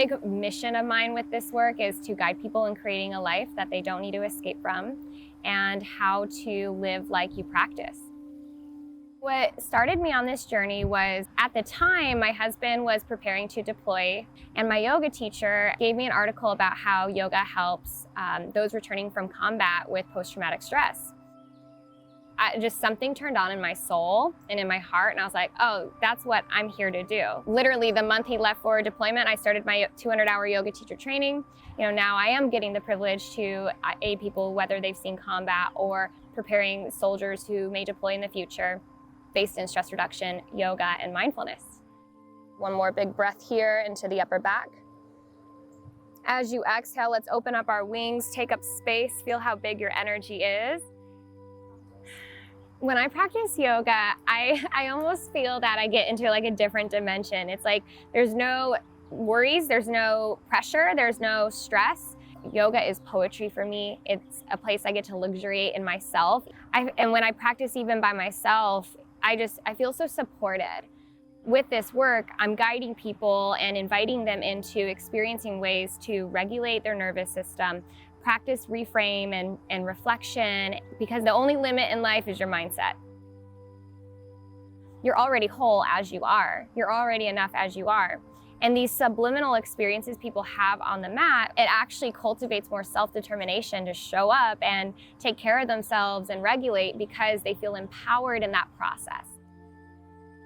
big mission of mine with this work is to guide people in creating a life that they don't need to escape from, and how to live like you practice. What started me on this journey was, at the time, my husband was preparing to deploy, and my yoga teacher gave me an article about how yoga helps those returning from combat with post-traumatic stress. Just something turned on in my soul and in my heart, and I was like, oh, that's what I'm here to do. Literally, the month he left for deployment, I started my 200-hour yoga teacher training. Now I am getting the privilege to aid people, whether they've seen combat or preparing soldiers who may deploy in the future, based in stress reduction, yoga, and mindfulness. One more big breath here into the upper back. As you exhale, let's open up our wings, take up space, feel how big your energy is. When I practice yoga, I almost feel that I get into like a different dimension. It's like there's no worries, there's no pressure, there's no stress. Yoga is poetry for me. It's a place I get to luxuriate in myself. And when I practice even by myself, I feel so supported. With this work, I'm guiding people and inviting them into experiencing ways to regulate their nervous system, practice reframe and reflection, because the only limit in life is your mindset. You're already whole as you are. You're already enough as you are. And these subliminal experiences people have on the mat, it actually cultivates more self-determination to show up and take care of themselves and regulate, because they feel empowered in that process.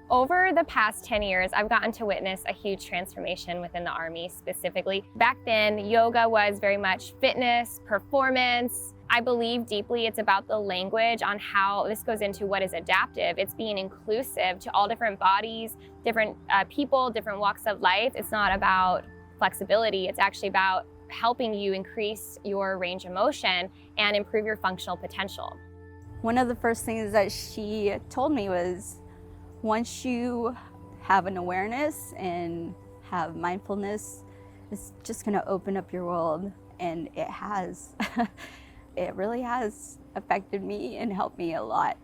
Over the past 10 years, I've gotten to witness a huge transformation within the Army specifically. Back then, yoga was very much fitness, performance. I believe deeply it's about the language on how this goes into what is adaptive. It's being inclusive to all different bodies, different people, different walks of life. It's not about flexibility. It's actually about helping you increase your range of motion and improve your functional potential. One of the first things that she told me was, once you have an awareness and have mindfulness, it's just going to open up your world. And it has. It really has affected me and helped me a lot.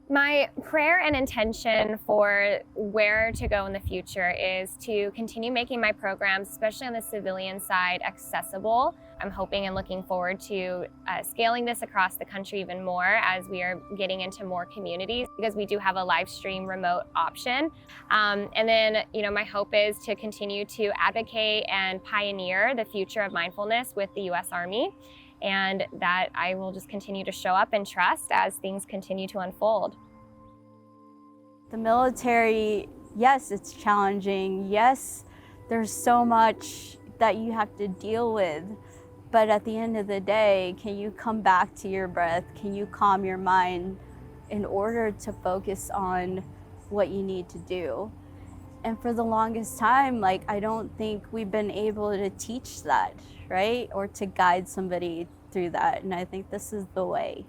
My prayer and intention for where to go in the future is to continue making my programs, especially on the civilian side, accessible. I'm hoping and looking forward to scaling this across the country even more as we are getting into more communities, because we do have a live stream remote option. And then, my hope is to continue to advocate and pioneer the future of mindfulness with the U.S. Army, and that I will just continue to show up and trust as things continue to unfold. The military, yes, it's challenging. Yes, there's so much that you have to deal with. But at the end of the day, can you come back to your breath? Can you calm your mind in order to focus on what you need to do? And for the longest time, I don't think we've been able to teach that, right? Or to guide somebody through that. And I think this is the way.